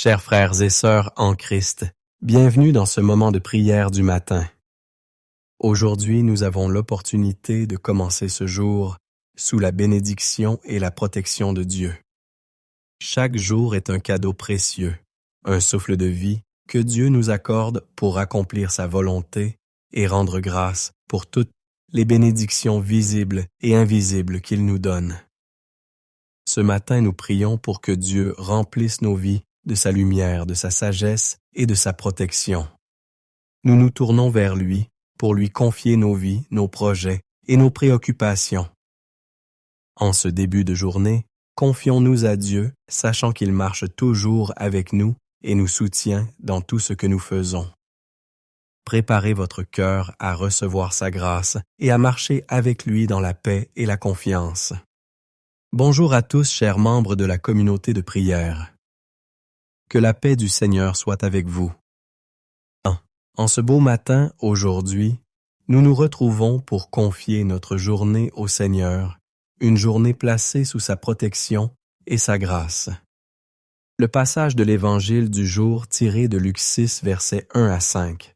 Chers frères et sœurs en Christ, bienvenue dans ce moment de prière du matin. Aujourd'hui, nous avons l'opportunité de commencer ce jour sous la bénédiction et la protection de Dieu. Chaque jour est un cadeau précieux, un souffle de vie que Dieu nous accorde pour accomplir sa volonté et rendre grâce pour toutes les bénédictions visibles et invisibles qu'il nous donne. Ce matin, nous prions pour que Dieu remplisse nos vies de sa lumière, de sa sagesse et de sa protection. Nous nous tournons vers lui pour lui confier nos vies, nos projets et nos préoccupations. En ce début de journée, confions-nous à Dieu, sachant qu'il marche toujours avec nous et nous soutient dans tout ce que nous faisons. Préparez votre cœur à recevoir sa grâce et à marcher avec lui dans la paix et la confiance. Bonjour à tous, chers membres de la communauté de prière. Que la paix du Seigneur soit avec vous. En ce beau matin, aujourd'hui, nous nous retrouvons pour confier notre journée au Seigneur, une journée placée sous sa protection et sa grâce. Le passage de l'Évangile du jour tiré de Luc 6, versets 1 à 5,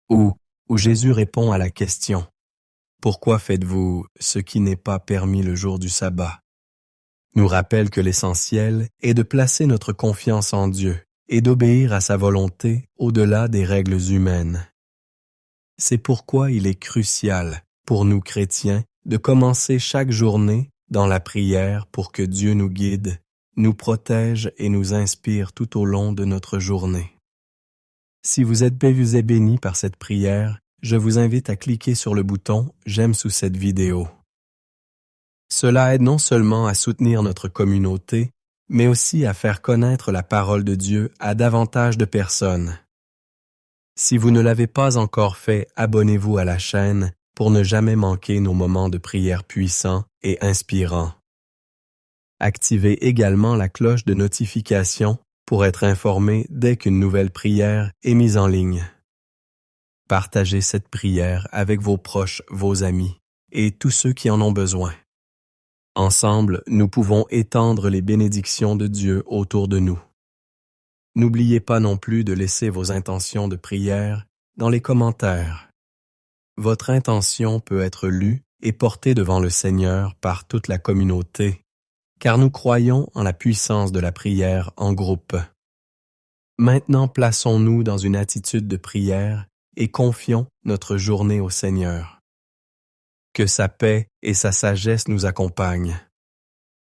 où Jésus répond à la question « Pourquoi faites-vous ce qui n'est pas permis le jour du sabbat ?» nous rappelle que l'essentiel est de placer notre confiance en Dieu et d'obéir à sa volonté au-delà des règles humaines. C'est pourquoi il est crucial pour nous chrétiens de commencer chaque journée dans la prière pour que Dieu nous guide, nous protège et nous inspire tout au long de notre journée. Si vous êtes bénis par cette prière, je vous invite à cliquer sur le bouton « J'aime » sous cette vidéo. Cela aide non seulement à soutenir notre communauté, mais aussi à faire connaître la parole de Dieu à davantage de personnes. Si vous ne l'avez pas encore fait, abonnez-vous à la chaîne pour ne jamais manquer nos moments de prière puissants et inspirants. Activez également la cloche de notification pour être informé dès qu'une nouvelle prière est mise en ligne. Partagez cette prière avec vos proches, vos amis et tous ceux qui en ont besoin. Ensemble, nous pouvons étendre les bénédictions de Dieu autour de nous. N'oubliez pas non plus de laisser vos intentions de prière dans les commentaires. Votre intention peut être lue et portée devant le Seigneur par toute la communauté, car nous croyons en la puissance de la prière en groupe. Maintenant, plaçons-nous dans une attitude de prière et confions notre journée au Seigneur. Que sa paix et sa sagesse nous accompagnent.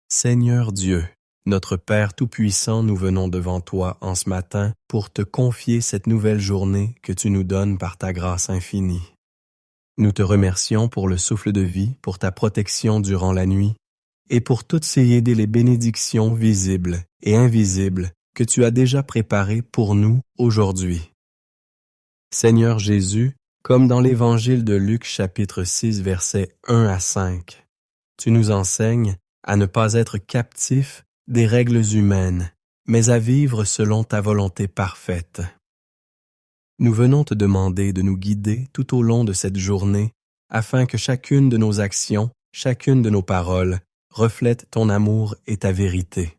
Seigneur Dieu, notre Père Tout-Puissant, nous venons devant toi en ce matin pour te confier cette nouvelle journée que tu nous donnes par ta grâce infinie. Nous te remercions pour le souffle de vie, pour ta protection durant la nuit et pour toutes ces les bénédictions visibles et invisibles que tu as déjà préparées pour nous aujourd'hui. Seigneur Jésus, comme dans l'Évangile de Luc chapitre 6 versets 1 à 5, tu nous enseignes à ne pas être captifs des règles humaines, mais à vivre selon ta volonté parfaite. Nous venons te demander de nous guider tout au long de cette journée afin que chacune de nos actions, chacune de nos paroles reflète ton amour et ta vérité.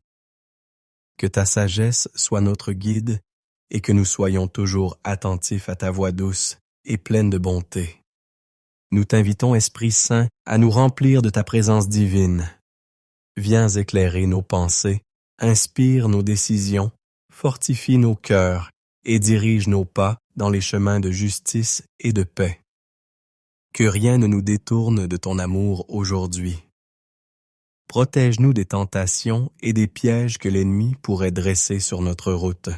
Que ta sagesse soit notre guide et que nous soyons toujours attentifs à ta voix douce et pleine de bonté. Nous t'invitons, Esprit Saint, à nous remplir de ta présence divine. Viens éclairer nos pensées, inspire nos décisions, fortifie nos cœurs et dirige nos pas dans les chemins de justice et de paix. Que rien ne nous détourne de ton amour aujourd'hui. Protège-nous des tentations et des pièges que l'ennemi pourrait dresser sur notre route.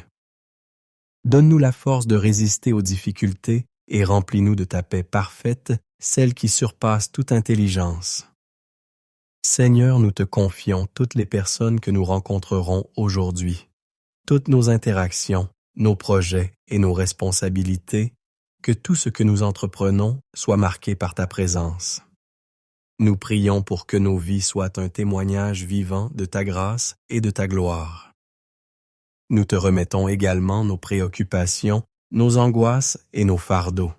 Donne-nous la force de résister aux difficultés et remplis-nous de ta paix parfaite, celle qui surpasse toute intelligence. Seigneur, nous te confions toutes les personnes que nous rencontrerons aujourd'hui, toutes nos interactions, nos projets et nos responsabilités, que tout ce que nous entreprenons soit marqué par ta présence. Nous prions pour que nos vies soient un témoignage vivant de ta grâce et de ta gloire. Nous te remettons également nos préoccupations, nos angoisses et nos fardeaux.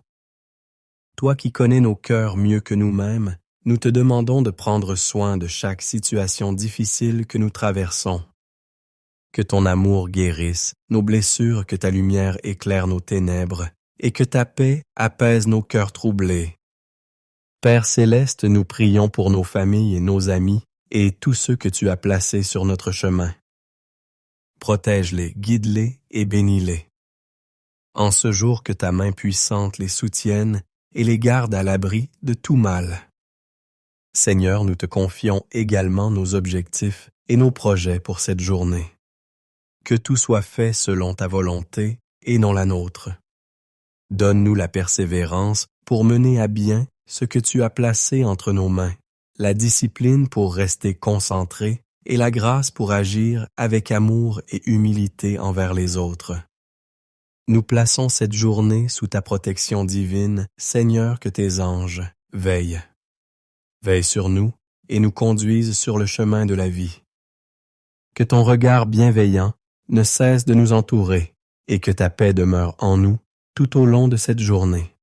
Toi qui connais nos cœurs mieux que nous-mêmes, nous te demandons de prendre soin de chaque situation difficile que nous traversons. Que ton amour guérisse nos blessures, que ta lumière éclaire nos ténèbres, et que ta paix apaise nos cœurs troublés. Père céleste, nous prions pour nos familles et nos amis, et tous ceux que tu as placés sur notre chemin. Protège-les, guide-les et bénis-les. En ce jour, que ta main puissante les soutienne et les garde à l'abri de tout mal. Seigneur, nous te confions également nos objectifs et nos projets pour cette journée. Que tout soit fait selon ta volonté et non la nôtre. Donne-nous la persévérance pour mener à bien ce que tu as placé entre nos mains, la discipline pour rester concentré et la grâce pour agir avec amour et humilité envers les autres. Nous plaçons cette journée sous ta protection divine, Seigneur, que tes anges veillent. Veille sur nous et nous conduisent sur le chemin de la vie. Que ton regard bienveillant ne cesse de nous entourer et que ta paix demeure en nous tout au long de cette journée.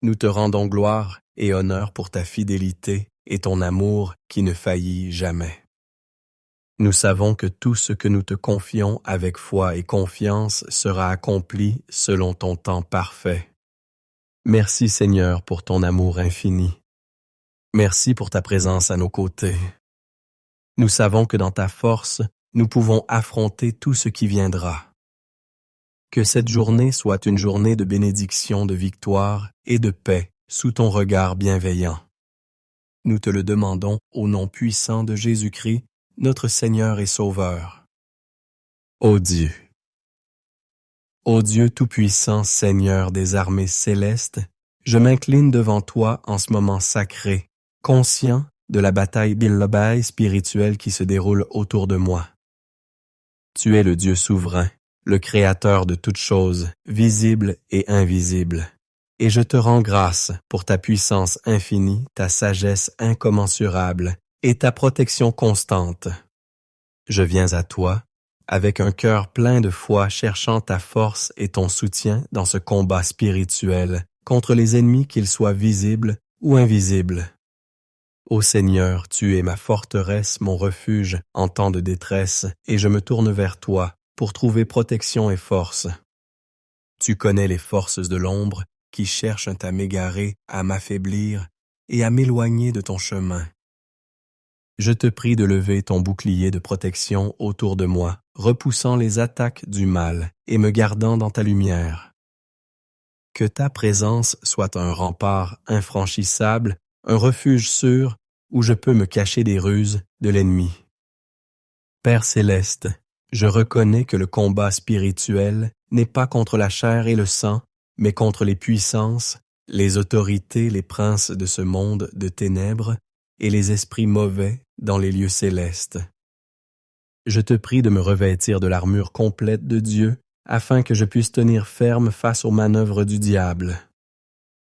Nous te rendons gloire et honneur pour ta fidélité et ton amour qui ne faillit jamais. Nous savons que tout ce que nous te confions avec foi et confiance sera accompli selon ton temps parfait. Merci Seigneur pour ton amour infini. Merci pour ta présence à nos côtés. Nous savons que dans ta force, nous pouvons affronter tout ce qui viendra. Que cette journée soit une journée de bénédiction, de victoire et de paix sous ton regard bienveillant. Nous te le demandons au nom puissant de Jésus-Christ, notre Seigneur et Sauveur. Ô Dieu! Ô Dieu Tout-Puissant, Seigneur des armées célestes, je m'incline devant toi en ce moment sacré, conscient de la bataille billabaye spirituelle qui se déroule autour de moi. Tu es le Dieu souverain, le Créateur de toutes choses, visibles et invisibles. Et je te rends grâce pour ta puissance infinie, ta sagesse incommensurable et ta protection constante. Je viens à toi, avec un cœur plein de foi cherchant ta force et ton soutien dans ce combat spirituel contre les ennemis qu'ils soient visibles ou invisibles. Ô Seigneur, tu es ma forteresse, mon refuge en temps de détresse, et je me tourne vers toi pour trouver protection et force. Tu connais les forces de l'ombre qui cherchent à m'égarer, à m'affaiblir et à m'éloigner de ton chemin. Je te prie de lever ton bouclier de protection autour de moi, repoussant les attaques du mal et me gardant dans ta lumière. Que ta présence soit un rempart infranchissable, un refuge sûr où je peux me cacher des ruses de l'ennemi. Père céleste, je reconnais que le combat spirituel n'est pas contre la chair et le sang, mais contre les puissances, les autorités, les princes de ce monde de ténèbres et les esprits mauvais dans les lieux célestes. Je te prie de me revêtir de l'armure complète de Dieu afin que je puisse tenir ferme face aux manœuvres du diable.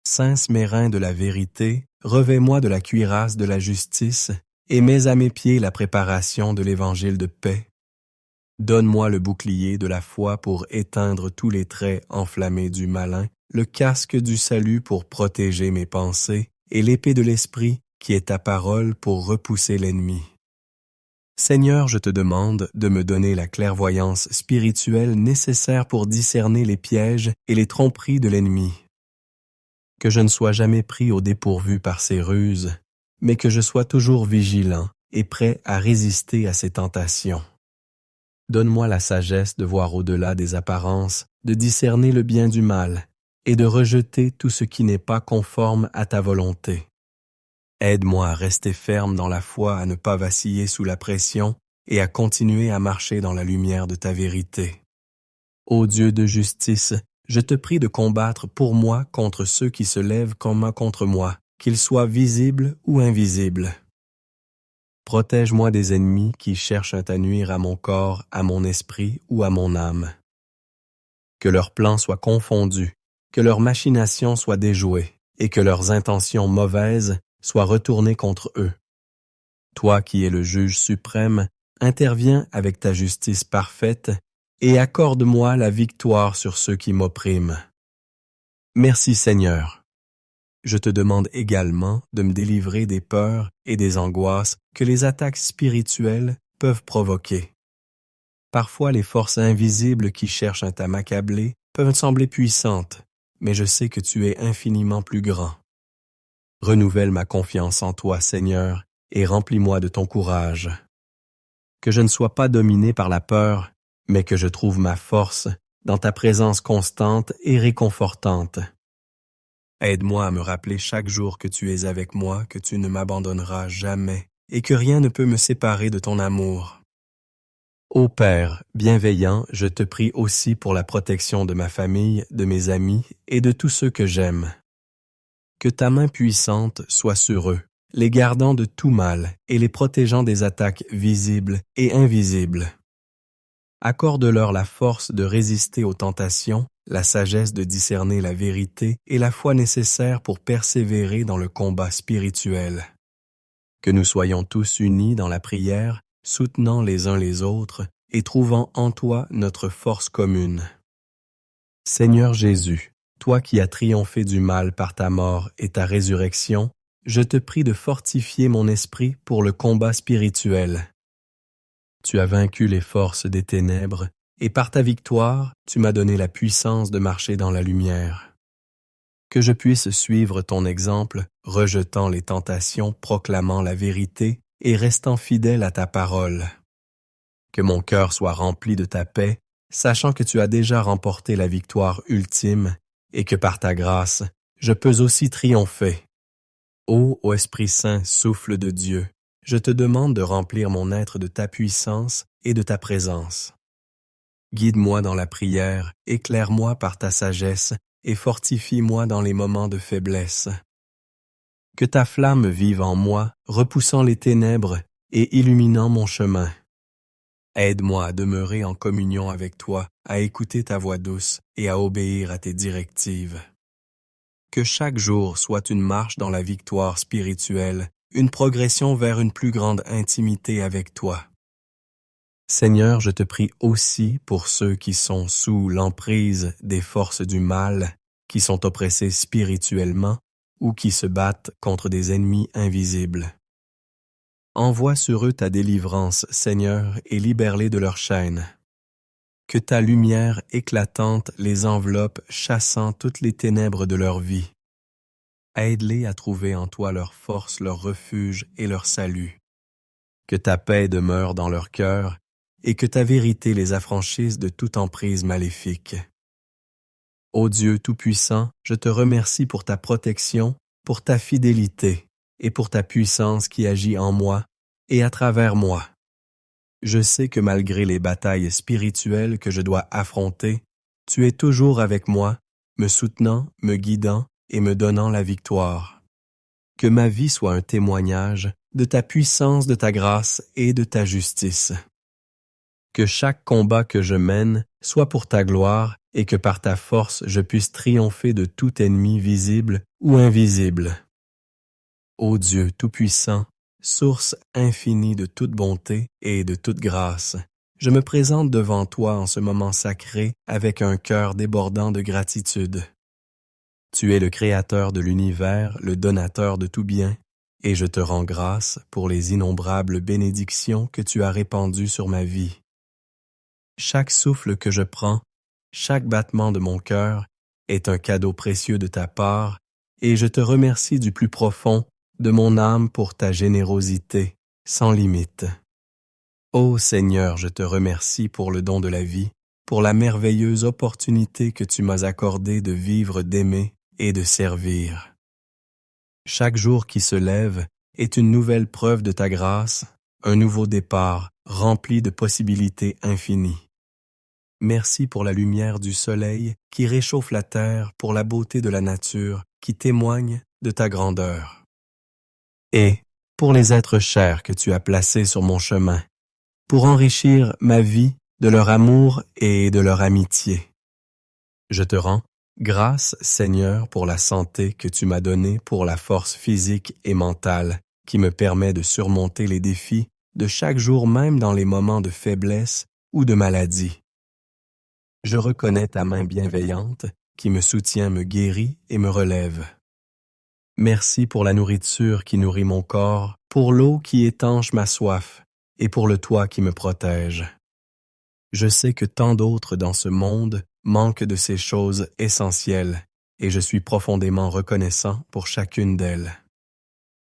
Cince mes reins de la vérité, revêt-moi de la cuirasse de la justice et mets à mes pieds la préparation de l'évangile de paix. Donne-moi le bouclier de la foi pour éteindre tous les traits enflammés du malin, le casque du salut pour protéger mes pensées et l'épée de l'esprit qui est ta parole pour repousser l'ennemi. Seigneur, je te demande de me donner la clairvoyance spirituelle nécessaire pour discerner les pièges et les tromperies de l'ennemi. Que je ne sois jamais pris au dépourvu par ses ruses, mais que je sois toujours vigilant et prêt à résister à ses tentations. Donne-moi la sagesse de voir au-delà des apparences, de discerner le bien du mal et de rejeter tout ce qui n'est pas conforme à ta volonté. Aide-moi à rester ferme dans la foi, à ne pas vaciller sous la pression et à continuer à marcher dans la lumière de ta vérité. Ô Dieu de justice, je te prie de combattre pour moi contre ceux qui se lèvent contre moi, qu'ils soient visibles ou invisibles. Protège-moi des ennemis qui cherchent à nuire à mon corps, à mon esprit ou à mon âme. Que leurs plans soient confondus, que leurs machinations soient déjouées et que leurs intentions mauvaises soient retournées contre eux. Toi qui es le juge suprême, interviens avec ta justice parfaite et accorde-moi la victoire sur ceux qui m'oppriment. Merci Seigneur. Je te demande également de me délivrer des peurs et des angoisses que les attaques spirituelles peuvent provoquer. Parfois, les forces invisibles qui cherchent à m'accabler peuvent sembler puissantes, mais je sais que tu es infiniment plus grand. Renouvelle ma confiance en toi, Seigneur, et remplis-moi de ton courage. Que je ne sois pas dominé par la peur, mais que je trouve ma force dans ta présence constante et réconfortante. Aide-moi à me rappeler chaque jour que tu es avec moi, que tu ne m'abandonneras jamais, et que rien ne peut me séparer de ton amour. Ô Père bienveillant, je te prie aussi pour la protection de ma famille, de mes amis et de tous ceux que j'aime. Que ta main puissante soit sur eux, les gardant de tout mal et les protégeant des attaques visibles et invisibles. Accorde-leur la force de résister aux tentations, la sagesse de discerner la vérité et la foi nécessaire pour persévérer dans le combat spirituel. Que nous soyons tous unis dans la prière, soutenant les uns les autres et trouvant en toi notre force commune. Seigneur Jésus, toi qui as triomphé du mal par ta mort et ta résurrection, je te prie de fortifier mon esprit pour le combat spirituel. Tu as vaincu les forces des ténèbres, et par ta victoire, tu m'as donné la puissance de marcher dans la lumière. Que je puisse suivre ton exemple, rejetant les tentations, proclamant la vérité et restant fidèle à ta parole. Que mon cœur soit rempli de ta paix, sachant que tu as déjà remporté la victoire ultime et que par ta grâce, je peux aussi triompher. Ô Esprit Saint, souffle de Dieu, je te demande de remplir mon être de ta puissance et de ta présence. Guide-moi dans la prière, éclaire-moi par ta sagesse et fortifie-moi dans les moments de faiblesse. Que ta flamme vive en moi, repoussant les ténèbres et illuminant mon chemin. Aide-moi à demeurer en communion avec toi, à écouter ta voix douce et à obéir à tes directives. Que chaque jour soit une marche dans la victoire spirituelle, une progression vers une plus grande intimité avec toi. Seigneur, je te prie aussi pour ceux qui sont sous l'emprise des forces du mal, qui sont oppressés spirituellement ou qui se battent contre des ennemis invisibles. Envoie sur eux ta délivrance, Seigneur, et libère-les de leurs chaînes. Que ta lumière éclatante les enveloppe, chassant toutes les ténèbres de leur vie. Aide-les à trouver en toi leur force, leur refuge et leur salut. Que ta paix demeure dans leur cœur et que ta vérité les affranchisse de toute emprise maléfique. Ô Dieu Tout-Puissant, je te remercie pour ta protection, pour ta fidélité et pour ta puissance qui agit en moi et à travers moi. Je sais que malgré les batailles spirituelles que je dois affronter, tu es toujours avec moi, me soutenant, me guidant et me donnant la victoire. Que ma vie soit un témoignage de ta puissance, de ta grâce et de ta justice. Que chaque combat que je mène soit pour ta gloire et que par ta force je puisse triompher de tout ennemi visible ou invisible. Ô Dieu Tout-Puissant, source infinie de toute bonté et de toute grâce, je me présente devant toi en ce moment sacré avec un cœur débordant de gratitude. Tu es le Créateur de l'univers, le donateur de tout bien, et je te rends grâce pour les innombrables bénédictions que tu as répandues sur ma vie. Chaque souffle que je prends, chaque battement de mon cœur est un cadeau précieux de ta part, et je te remercie du plus profond de mon âme pour ta générosité sans limite. Ô Seigneur, je te remercie pour le don de la vie, pour la merveilleuse opportunité que tu m'as accordée de vivre, d'aimer et de servir. Chaque jour qui se lève est une nouvelle preuve de ta grâce, un nouveau départ rempli de possibilités infinies. Merci pour la lumière du soleil qui réchauffe la terre, pour la beauté de la nature qui témoigne de ta grandeur. Et pour les êtres chers que tu as placés sur mon chemin, pour enrichir ma vie de leur amour et de leur amitié. Je te rends grâce, Seigneur, pour la santé que tu m'as donnée, pour la force physique et mentale qui me permet de surmonter les défis de chaque jour, même dans les moments de faiblesse ou de maladie. Je reconnais ta main bienveillante qui me soutient, me guérit et me relève. Merci pour la nourriture qui nourrit mon corps, pour l'eau qui étanche ma soif et pour le toit qui me protège. Je sais que tant d'autres dans ce monde manquent de ces choses essentielles, et je suis profondément reconnaissant pour chacune d'elles.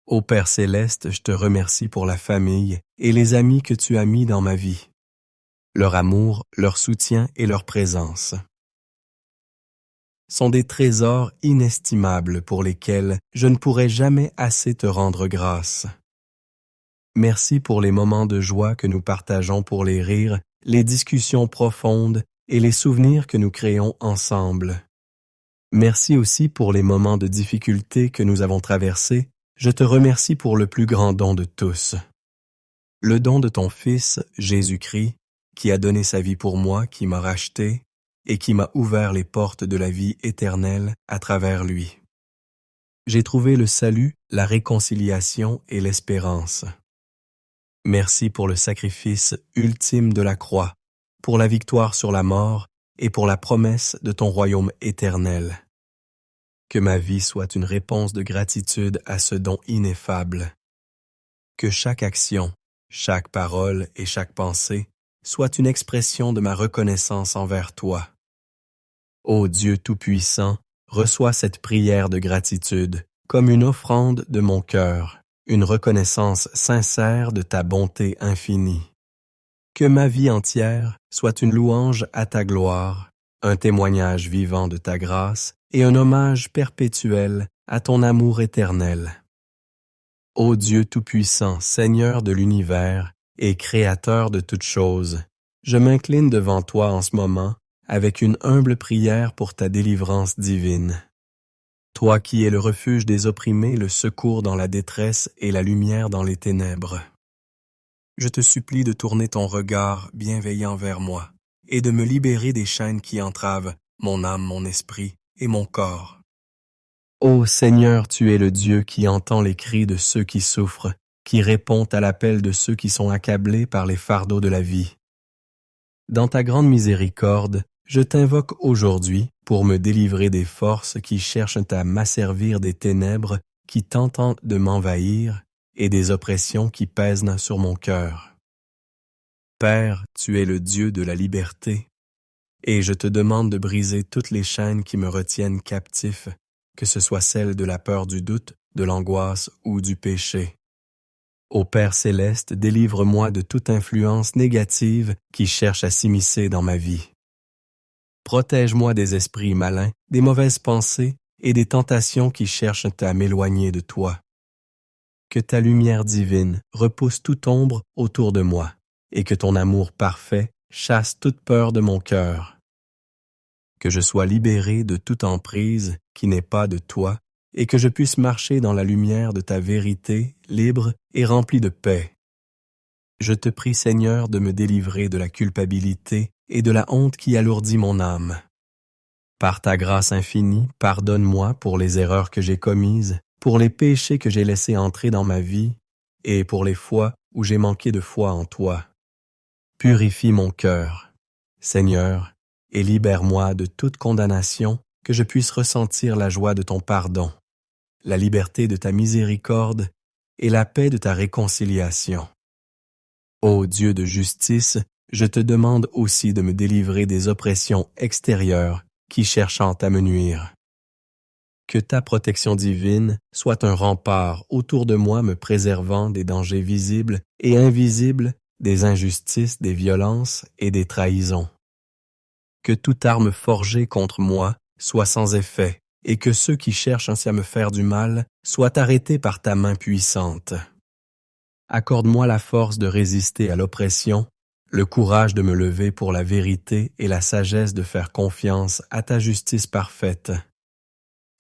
Ô Père céleste, je te remercie pour la famille et les amis que tu as mis dans ma vie, leur amour, leur soutien et leur présence sont des trésors inestimables pour lesquels je ne pourrai jamais assez te rendre grâce. Merci pour les moments de joie que nous partageons, pour les rires, les discussions profondes et les souvenirs que nous créons ensemble. Merci aussi pour les moments de difficulté que nous avons traversés. Je te remercie pour le plus grand don de tous, le don de ton Fils, Jésus-Christ, qui a donné sa vie pour moi, qui m'a racheté et qui m'a ouvert les portes de la vie éternelle à travers lui. J'ai trouvé le salut, la réconciliation et l'espérance. Merci pour le sacrifice ultime de la croix, pour la victoire sur la mort et pour la promesse de ton royaume éternel. Que ma vie soit une réponse de gratitude à ce don ineffable. Que chaque action, chaque parole et chaque pensée soit une expression de ma reconnaissance envers toi. Ô Dieu Tout-Puissant, reçois cette prière de gratitude comme une offrande de mon cœur, une reconnaissance sincère de ta bonté infinie. Que ma vie entière soit une louange à ta gloire, un témoignage vivant de ta grâce et un hommage perpétuel à ton amour éternel. Ô Dieu Tout-Puissant, Seigneur de l'univers et Créateur de toutes choses, je m'incline devant toi en ce moment avec une humble prière pour ta délivrance divine. Toi qui es le refuge des opprimés, le secours dans la détresse et la lumière dans les ténèbres. Je te supplie de tourner ton regard bienveillant vers moi et de me libérer des chaînes qui entravent mon âme, mon esprit et mon corps. Ô Seigneur, tu es le Dieu qui entend les cris de ceux qui souffrent, qui répond à l'appel de ceux qui sont accablés par les fardeaux de la vie. Dans ta grande miséricorde, je t'invoque aujourd'hui pour me délivrer des forces qui cherchent à m'asservir, des ténèbres qui tentent de m'envahir et des oppressions qui pèsent sur mon cœur. Père, tu es le Dieu de la liberté, et je te demande de briser toutes les chaînes qui me retiennent captif, que ce soit celles de la peur, du doute, de l'angoisse ou du péché. Ô Père céleste, délivre-moi de toute influence négative qui cherche à s'immiscer dans ma vie. Protège-moi des esprits malins, des mauvaises pensées et des tentations qui cherchent à m'éloigner de toi. Que ta lumière divine repousse toute ombre autour de moi et que ton amour parfait chasse toute peur de mon cœur. Que je sois libéré de toute emprise qui n'est pas de toi et que je puisse marcher dans la lumière de ta vérité, libre et rempli de paix. Je te prie, Seigneur, de me délivrer de la culpabilité et de la honte qui alourdit mon âme. Par ta grâce infinie, pardonne-moi pour les erreurs que j'ai commises, pour les péchés que j'ai laissés entrer dans ma vie et pour les fois où j'ai manqué de foi en toi. Purifie mon cœur, Seigneur, et libère-moi de toute condamnation, que je puisse ressentir la joie de ton pardon, la liberté de ta miséricorde et la paix de ta réconciliation. Ô Dieu de justice, je te demande aussi de me délivrer des oppressions extérieures qui cherchent à me nuire. Que ta protection divine soit un rempart autour de moi me préservant des dangers visibles et invisibles, des injustices, des violences et des trahisons. Que toute arme forgée contre moi soit sans effet et que ceux qui cherchent ainsi à me faire du mal soient arrêtés par ta main puissante. Accorde-moi la force de résister à l'oppression, le courage de me lever pour la vérité et la sagesse de faire confiance à ta justice parfaite.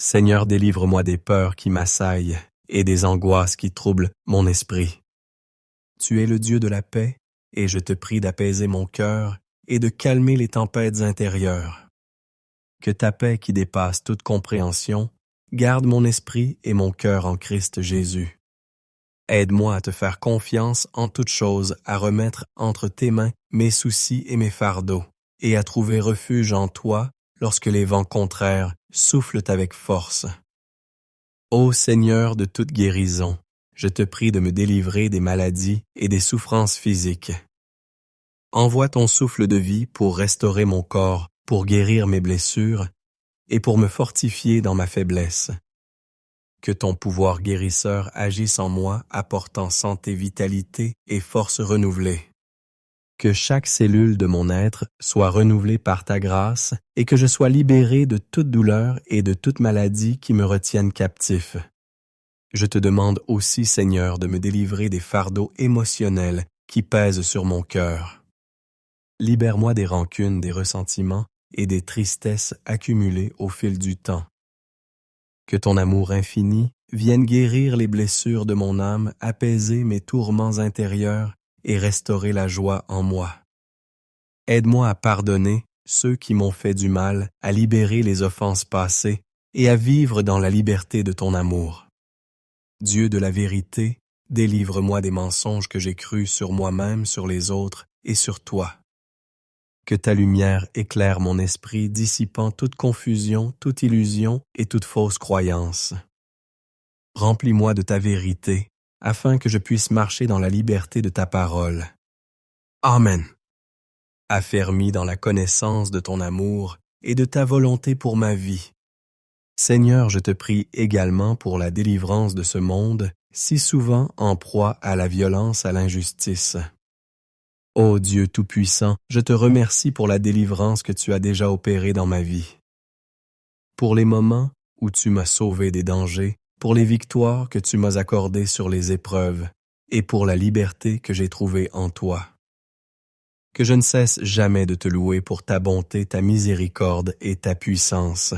Seigneur, délivre-moi des peurs qui m'assaillent et des angoisses qui troublent mon esprit. Tu es le Dieu de la paix, et je te prie d'apaiser mon cœur et de calmer les tempêtes intérieures. Que ta paix qui dépasse toute compréhension garde mon esprit et mon cœur en Christ Jésus. Aide-moi à te faire confiance en toutes choses, à remettre entre tes mains mes soucis et mes fardeaux, et à trouver refuge en toi lorsque les vents contraires soufflent avec force. Ô Seigneur de toute guérison, je te prie de me délivrer des maladies et des souffrances physiques. Envoie ton souffle de vie pour restaurer mon corps, pour guérir mes blessures et pour me fortifier dans ma faiblesse. Que ton pouvoir guérisseur agisse en moi, apportant santé, vitalité et force renouvelée. Que chaque cellule de mon être soit renouvelée par ta grâce et que je sois libéré de toute douleur et de toute maladie qui me retiennent captif. Je te demande aussi, Seigneur, de me délivrer des fardeaux émotionnels qui pèsent sur mon cœur. Libère-moi des rancunes, des ressentiments et des tristesses accumulées au fil du temps. Que ton amour infini vienne guérir les blessures de mon âme, apaiser mes tourments intérieurs et restaurer la joie en moi. Aide-moi à pardonner ceux qui m'ont fait du mal, à libérer les offenses passées et à vivre dans la liberté de ton amour. Dieu de la vérité, délivre-moi des mensonges que j'ai crus sur moi-même, sur les autres et sur toi. Que ta lumière éclaire mon esprit, dissipant toute confusion, toute illusion et toute fausse croyance. Remplis-moi de ta vérité, afin que je puisse marcher dans la liberté de ta parole. Amen. Affermis dans la connaissance de ton amour et de ta volonté pour ma vie. Seigneur, je te prie également pour la délivrance de ce monde, si souvent en proie à la violence, à l'injustice. Ô Dieu Tout-Puissant, je te remercie pour la délivrance que tu as déjà opérée dans ma vie. Pour les moments où tu m'as sauvé des dangers, pour les victoires que tu m'as accordées sur les épreuves, et pour la liberté que j'ai trouvée en toi. Que je ne cesse jamais de te louer pour ta bonté, ta miséricorde et ta puissance.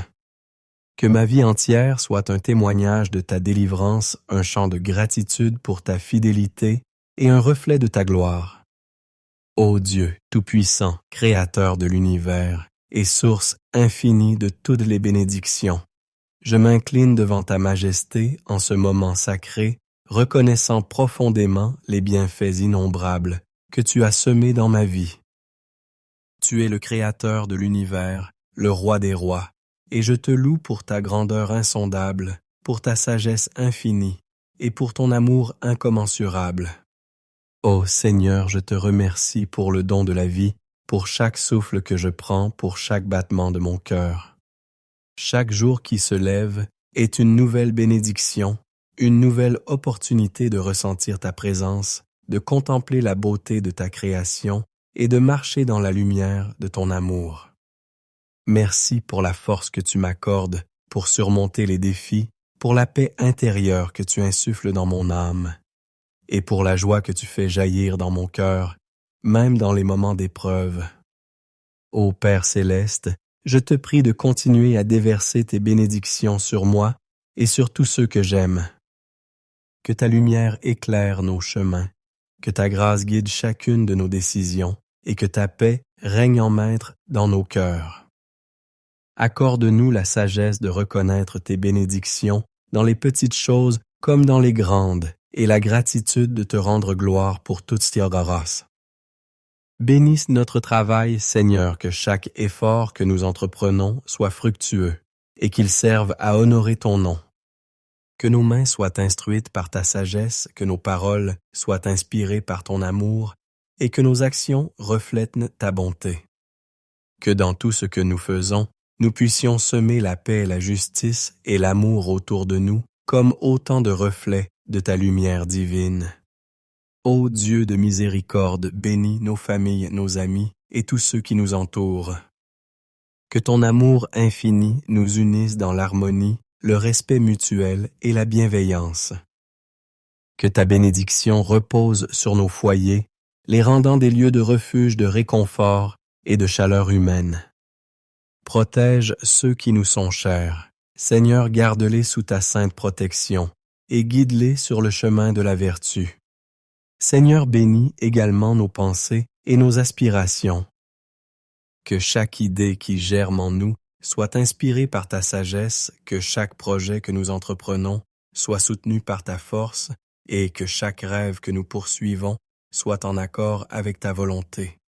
Que ma vie entière soit un témoignage de ta délivrance, un chant de gratitude pour ta fidélité et un reflet de ta gloire. Ô Dieu Tout-Puissant, Créateur de l'univers et source infinie de toutes les bénédictions, je m'incline devant ta majesté en ce moment sacré, reconnaissant profondément les bienfaits innombrables que tu as semés dans ma vie. Tu es le Créateur de l'univers, le Roi des rois, et je te loue pour ta grandeur insondable, pour ta sagesse infinie et pour ton amour incommensurable. Ô Seigneur, je te remercie pour le don de la vie, pour chaque souffle que je prends, pour chaque battement de mon cœur. Chaque jour qui se lève est une nouvelle bénédiction, une nouvelle opportunité de ressentir ta présence, de contempler la beauté de ta création et de marcher dans la lumière de ton amour. Merci pour la force que tu m'accordes, pour surmonter les défis, pour la paix intérieure que tu insuffles dans mon âme, et pour la joie que tu fais jaillir dans mon cœur, même dans les moments d'épreuve. Ô Père céleste, je te prie de continuer à déverser tes bénédictions sur moi et sur tous ceux que j'aime. Que ta lumière éclaire nos chemins, que ta grâce guide chacune de nos décisions et que ta paix règne en maître dans nos cœurs. Accorde-nous la sagesse de reconnaître tes bénédictions dans les petites choses comme dans les grandes et la gratitude de te rendre gloire pour toute Stiogoros. Bénisse notre travail, Seigneur, que chaque effort que nous entreprenons soit fructueux et qu'il serve à honorer ton nom. Que nos mains soient instruites par ta sagesse, que nos paroles soient inspirées par ton amour et que nos actions reflètent ta bonté. Que dans tout ce que nous faisons, nous puissions semer la paix, la justice et l'amour autour de nous comme autant de reflets de ta lumière divine. Ô Dieu de miséricorde, bénis nos familles, nos amis et tous ceux qui nous entourent. Que ton amour infini nous unisse dans l'harmonie, le respect mutuel et la bienveillance. Que ta bénédiction repose sur nos foyers, les rendant des lieux de refuge, de réconfort et de chaleur humaine. Protège ceux qui nous sont chers. Seigneur, garde-les sous ta sainte protection et guide-les sur le chemin de la vertu. Seigneur, bénis également nos pensées et nos aspirations. Que chaque idée qui germe en nous soit inspirée par ta sagesse, que chaque projet que nous entreprenons soit soutenu par ta force et que chaque rêve que nous poursuivons soit en accord avec ta volonté.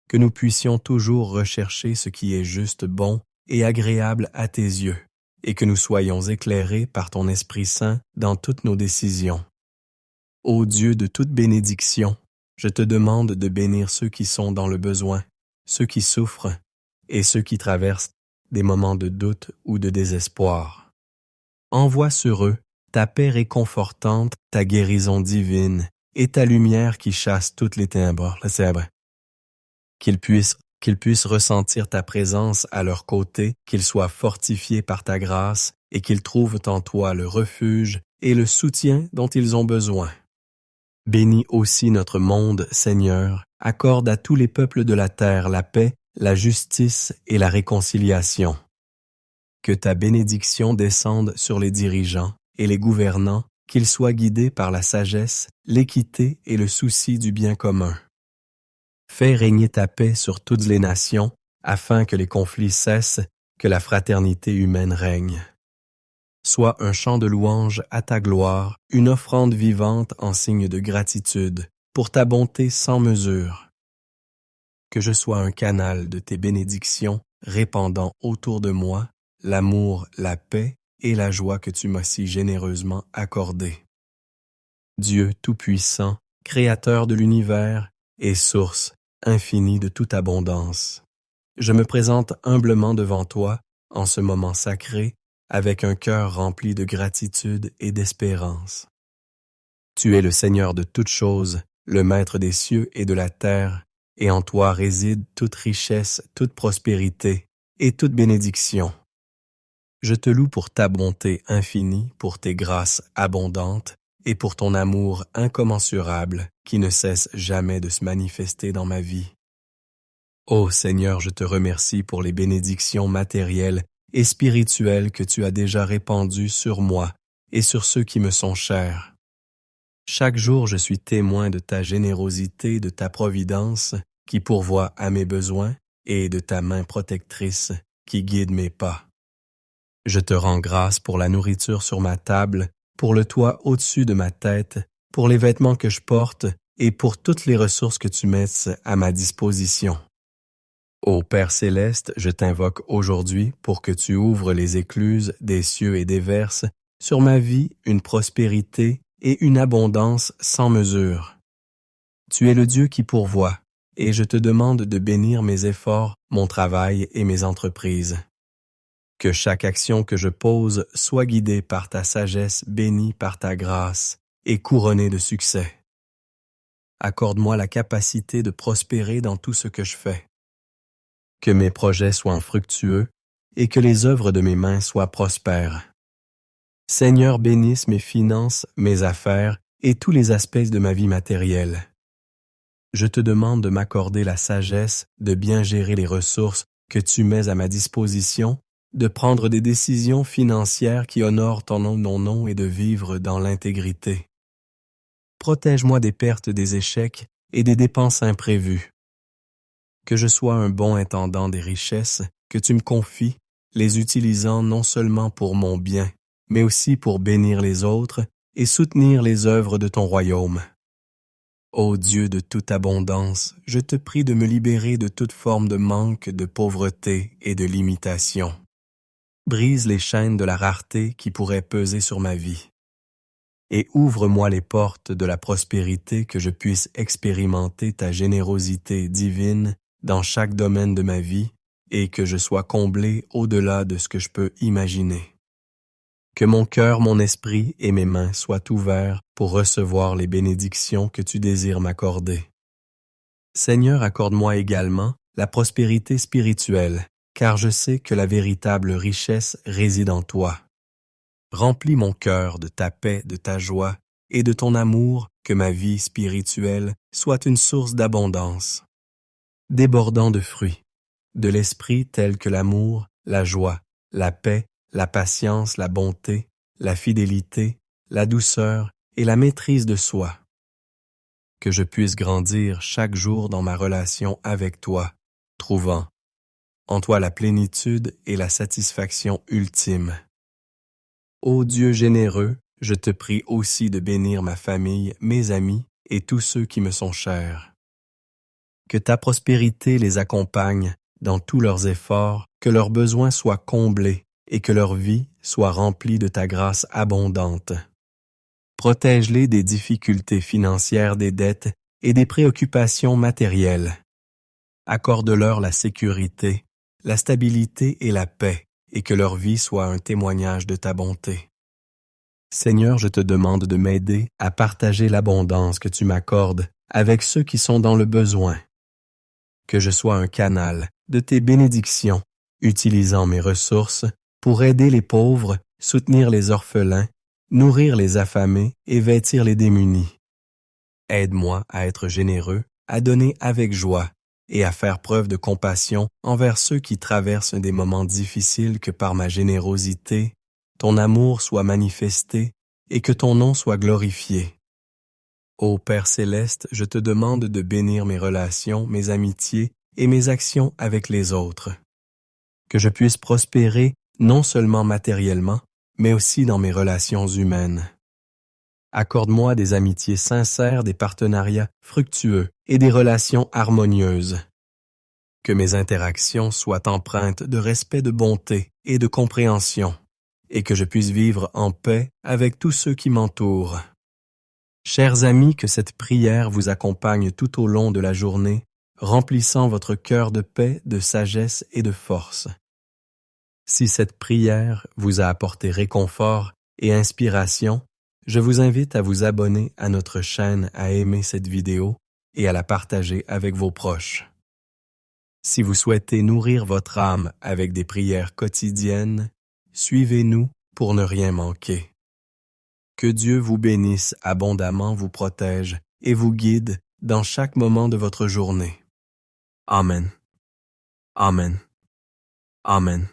Que nous puissions toujours rechercher ce qui est juste, bon et agréable à tes yeux, et que nous soyons éclairés par ton Esprit Saint dans toutes nos décisions. Ô Dieu de toute bénédiction, je te demande de bénir ceux qui sont dans le besoin, ceux qui souffrent et ceux qui traversent des moments de doute ou de désespoir. Envoie sur eux ta paix réconfortante, ta guérison divine et ta lumière qui chasse toutes les ténèbres. Qu'ils puissent ressentir ta présence à leur côté, qu'ils soient fortifiés par ta grâce et qu'ils trouvent en toi le refuge et le soutien dont ils ont besoin. Bénis aussi notre monde, Seigneur, accorde à tous les peuples de la terre la paix, la justice et la réconciliation. Que ta bénédiction descende sur les dirigeants et les gouvernants, qu'ils soient guidés par la sagesse, l'équité et le souci du bien commun. Fais régner ta paix sur toutes les nations, afin que les conflits cessent, que la fraternité humaine règne. Sois un chant de louange à ta gloire, une offrande vivante en signe de gratitude, pour ta bonté sans mesure. Que je sois un canal de tes bénédictions, répandant autour de moi l'amour, la paix et la joie que tu m'as si généreusement accordée. Dieu Tout-Puissant, Créateur de l'univers et source infinie de toute abondance, je me présente humblement devant toi en ce moment sacré, avec un cœur rempli de gratitude et d'espérance. Tu es le Seigneur de toutes choses, le Maître des cieux et de la terre, et en toi réside toute richesse, toute prospérité et toute bénédiction. Je te loue pour ta bonté infinie, pour tes grâces abondantes et pour ton amour incommensurable qui ne cesse jamais de se manifester dans ma vie. Ô Seigneur, je te remercie pour les bénédictions matérielles et spirituelles que tu as déjà répandues sur moi et sur ceux qui me sont chers. Chaque jour, je suis témoin de ta générosité, de ta providence qui pourvoit à mes besoins et de ta main protectrice qui guide mes pas. Je te rends grâce pour la nourriture sur ma table, pour le toit au-dessus de ma tête, pour les vêtements que je porte et pour toutes les ressources que tu mets à ma disposition. Ô Père céleste, je t'invoque aujourd'hui pour que tu ouvres les écluses des cieux et déverses sur ma vie une prospérité et une abondance sans mesure. Tu es le Dieu qui pourvoit, et je te demande de bénir mes efforts, mon travail et mes entreprises. Que chaque action que je pose soit guidée par ta sagesse, bénie par ta grâce et couronnée de succès. Accorde-moi la capacité de prospérer dans tout ce que je fais. Que mes projets soient fructueux et que les œuvres de mes mains soient prospères. Seigneur, bénisse mes finances, mes affaires et tous les aspects de ma vie matérielle. Je te demande de m'accorder la sagesse de bien gérer les ressources que tu mets à ma disposition, de prendre des décisions financières qui honorent ton nom et de vivre dans l'intégrité. Protège-moi des pertes, des échecs et des dépenses imprévues. Que je sois un bon intendant des richesses que tu me confies, les utilisant non seulement pour mon bien, mais aussi pour bénir les autres et soutenir les œuvres de ton royaume. Ô Dieu de toute abondance, je te prie de me libérer de toute forme de manque, de pauvreté et de limitation. Brise les chaînes de la rareté qui pourraient peser sur ma vie. Et ouvre-moi les portes de la prospérité que je puisse expérimenter ta générosité divine dans chaque domaine de ma vie et que je sois comblé au-delà de ce que je peux imaginer. Que mon cœur, mon esprit et mes mains soient ouverts pour recevoir les bénédictions que tu désires m'accorder. Seigneur, accorde-moi également la prospérité spirituelle, car je sais que la véritable richesse réside en toi. Remplis mon cœur de ta paix, de ta joie et de ton amour, que ma vie spirituelle soit une source d'abondance. Débordant de fruits, de l'esprit tels que l'amour, la joie, la paix, la patience, la bonté, la fidélité, la douceur et la maîtrise de soi. Que je puisse grandir chaque jour dans ma relation avec toi, trouvant en toi la plénitude et la satisfaction ultime. Ô Dieu généreux, je te prie aussi de bénir ma famille, mes amis et tous ceux qui me sont chers. Que ta prospérité les accompagne dans tous leurs efforts, que leurs besoins soient comblés et que leur vie soit remplie de ta grâce abondante. Protège-les des difficultés financières, des dettes et des préoccupations matérielles. Accorde-leur la sécurité, la stabilité et la paix, et que leur vie soit un témoignage de ta bonté. Seigneur, je te demande de m'aider à partager l'abondance que tu m'accordes avec ceux qui sont dans le besoin. Que je sois un canal de tes bénédictions, utilisant mes ressources pour aider les pauvres, soutenir les orphelins, nourrir les affamés et vêtir les démunis. Aide-moi à être généreux, à donner avec joie et à faire preuve de compassion envers ceux qui traversent des moments difficiles, que par ma générosité, ton amour soit manifesté et que ton nom soit glorifié. Ô Père céleste, je te demande de bénir mes relations, mes amitiés et mes actions avec les autres. Que je puisse prospérer non seulement matériellement, mais aussi dans mes relations humaines. Accorde-moi des amitiés sincères, des partenariats fructueux et des relations harmonieuses. Que mes interactions soient empreintes de respect, de bonté et de compréhension, et que je puisse vivre en paix avec tous ceux qui m'entourent. Chers amis, que cette prière vous accompagne tout au long de la journée, remplissant votre cœur de paix, de sagesse et de force. Si cette prière vous a apporté réconfort et inspiration, je vous invite à vous abonner à notre chaîne, à aimer cette vidéo et à la partager avec vos proches. Si vous souhaitez nourrir votre âme avec des prières quotidiennes, suivez-nous pour ne rien manquer. Que Dieu vous bénisse abondamment, vous protège et vous guide dans chaque moment de votre journée. Amen. Amen. Amen.